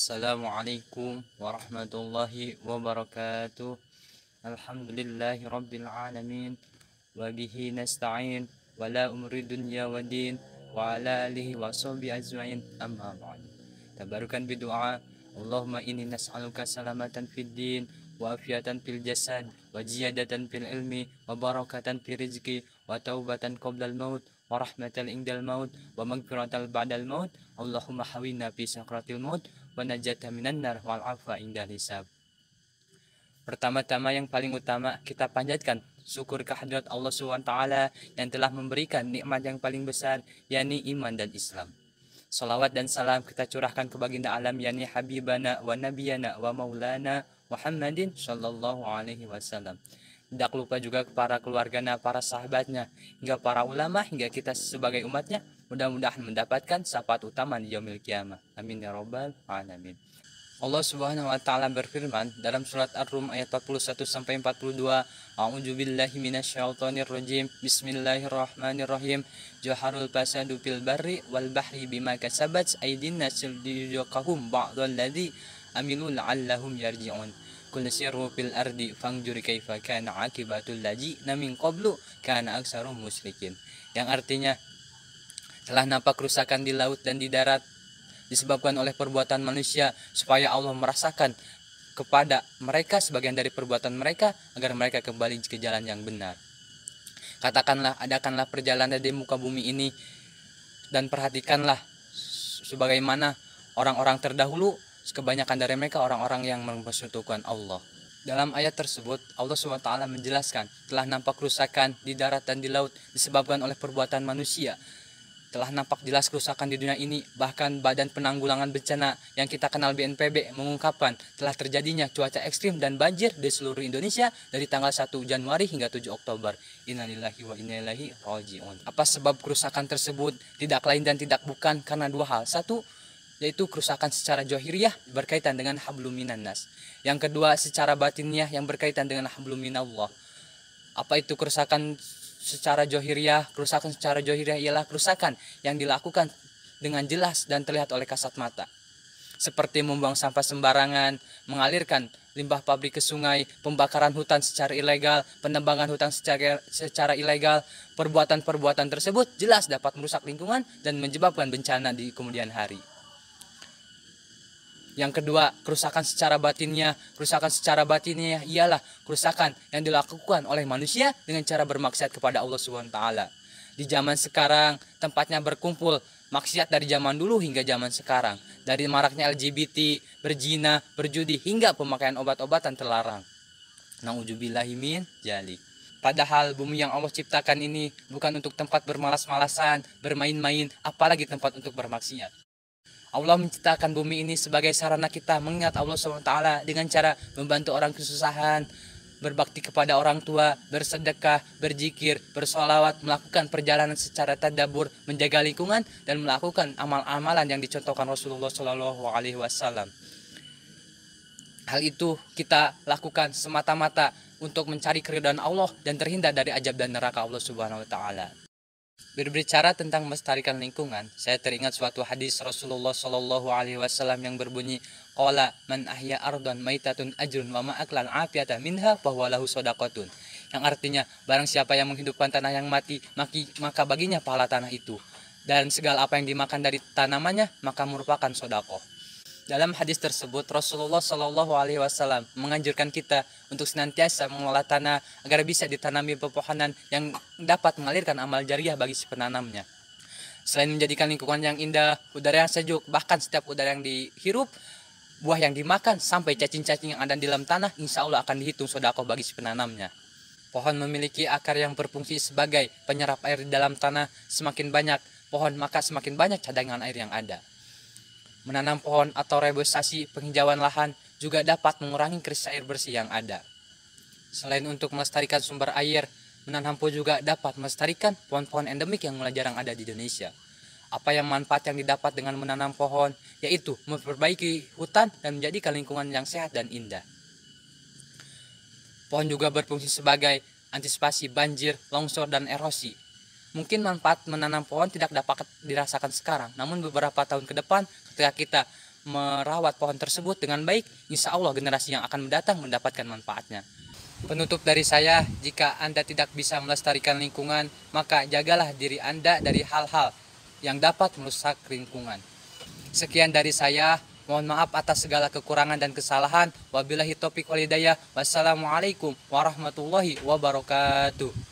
Assalamualaikum warahmatullahi wabarakatuh. Alhamdulillahi rabbil alamin. Wa bihi nasta'in. Wa la umri dunya wa din. Wa ala alihi wa sahbihi ajma'in. Amma ba'd. Tabarukan bidu'a. Allahumma inni nas'aluka salamatan fid din. Wa afiatan fil jasad. Wa ziyadatan fil ilmi. Wa barakatan fil rizki. Wa taubatan qoblal maut. Wa rahmatan indal maut. Wa magfiratan ba'dal maut. Allahumma hawina fi sakratil maut. Wa najata minan nar wal afwa indal hisab. Pertama-tama yang paling utama kita panjatkan syukur kehadirat Allah SWT yang telah memberikan nikmat yang paling besar, yakni iman dan Islam. Salawat dan salam kita curahkan ke baginda alam, yakni habibana wa nabiyana wa maulana Muhammadin sallallahu alaihi wasallam. Tidak lupa juga para keluarganya, para sahabatnya, hingga para ulama, hingga kita sebagai umatnya, mudah-mudahan mendapatkan syafaat utama di yaumil qiyamah. Amin ya rabbal alamin. Allah Subhanahu wa taala berfirman dalam surat Ar-Rum ayat 41 sampai 42, A'udzu billahi minasyaitonir rajim. Bismillahirrahmanirrahim. Jaharul fasadu fil barri wal bahri bima kasabat aydin nas liyuqahum ba'dalladzi amilu la'allahum yarji'un. Qul siru fil ardi fanzur kaifa kana akibatul ladzina min qablu kana aktsarum musyrikin. Yang artinya telah nampak kerusakan di laut dan di darat disebabkan oleh perbuatan manusia, supaya Allah merasakan kepada mereka sebagian dari perbuatan mereka agar mereka kembali ke jalan yang benar. Katakanlah, adakanlah perjalanan di muka bumi ini dan perhatikanlah sebagaimana orang-orang terdahulu, kebanyakan dari mereka orang-orang yang mempersekutukan Allah. Dalam ayat tersebut Allah SWT menjelaskan telah nampak kerusakan di darat dan di laut disebabkan oleh perbuatan manusia. Telah nampak jelas kerusakan di dunia ini, bahkan Badan Penanggulangan Bencana yang kita kenal BNPB mengungkapkan telah terjadinya cuaca ekstrim dan banjir di seluruh Indonesia dari tanggal 1 Januari hingga 7 Oktober. Innalillahi wa inna ilaihi raji'un. Apa sebab kerusakan tersebut? Tidak lain dan tidak bukan karena dua hal. Satu, yaitu kerusakan secara zahiriyah berkaitan dengan hablum minan nas. Yang kedua, secara batiniah yang berkaitan dengan hablum minallah. Apa itu kerusakan secara zahiriyah? Kerusakan secara zahiriyah ialah kerusakan yang dilakukan dengan jelas dan terlihat oleh kasat mata, seperti membuang sampah sembarangan, mengalirkan limbah pabrik ke sungai, pembakaran hutan secara ilegal, penebangan hutan secara ilegal. Perbuatan-perbuatan tersebut jelas dapat merusak lingkungan dan menyebabkan bencana di kemudian hari. Yang kedua, kerusakan secara batinnya. Kerusakan secara batinnya ialah kerusakan yang dilakukan oleh manusia dengan cara bermaksiat kepada Allah SWT. Di zaman sekarang, tempatnya berkumpul maksiat dari zaman dulu hingga zaman sekarang. Dari maraknya LGBT, berzina, berjudi, hingga pemakaian obat-obatan terlarang. Na'udzubillahi min dzalik. Padahal bumi yang Allah ciptakan ini bukan untuk tempat bermalas-malasan, bermain-main, apalagi tempat untuk bermaksiat. Allah menciptakan bumi ini sebagai sarana kita mengingat Allah SWT dengan cara membantu orang kesusahan, berbakti kepada orang tua, bersedekah, berzikir, bersolawat, melakukan perjalanan secara tadabbur, menjaga lingkungan, dan melakukan amal-amalan yang dicontohkan Rasulullah SAW. Hal itu kita lakukan semata-mata untuk mencari keridhaan Allah dan terhindar dari azab dan neraka Allah Subhanahu wa taala. Berbicara tentang melestarikan lingkungan, saya teringat suatu hadis Rasulullah Shallallahu Alaihi Wasallam yang berbunyi, "Qala man ahya ardan maitatun ajrun wa ma'aklan afiyata minha bahwa lahu sodakotun." Yang artinya, barang siapa yang menghidupkan tanah yang mati, maka baginya pahala tanah itu, dan segala apa yang dimakan dari tanamannya maka merupakan sodakoh. Dalam hadis tersebut, Rasulullah Shallallahu Alaihi Wasallam menganjurkan kita untuk senantiasa mengolah tanah agar bisa ditanami pepohonan yang dapat mengalirkan amal jariah bagi si penanamnya. Selain menjadikan lingkungan yang indah, udara yang sejuk, bahkan setiap udara yang dihirup, buah yang dimakan, sampai cacing-cacing yang ada di dalam tanah, insya Allah akan dihitung sedekah bagi si penanamnya. Pohon memiliki akar yang berfungsi sebagai penyerap air di dalam tanah. Semakin banyak pohon, maka semakin banyak cadangan air yang ada. Menanam pohon atau reboisasi penghijauan lahan juga dapat mengurangi krisis air bersih yang ada. Selain untuk melestarikan sumber air, menanam pohon juga dapat melestarikan pohon-pohon endemik yang mulai jarang ada di Indonesia. Apa yang manfaat yang didapat dengan menanam pohon? Yaitu memperbaiki hutan dan menjadikan lingkungan yang sehat dan indah. Pohon juga berfungsi sebagai antisipasi banjir, longsor, dan erosi. Mungkin manfaat menanam pohon tidak dapat dirasakan sekarang, namun beberapa tahun ke depan ketika kita merawat pohon tersebut dengan baik, insya Allah generasi yang akan mendatang mendapatkan manfaatnya. Penutup dari saya, jika Anda tidak bisa melestarikan lingkungan, maka jagalah diri Anda dari hal-hal yang dapat merusak lingkungan. Sekian dari saya, mohon maaf atas segala kekurangan dan kesalahan. Wabillahi taufiq wal hidayah. Wassalamualaikum warahmatullahi wabarakatuh.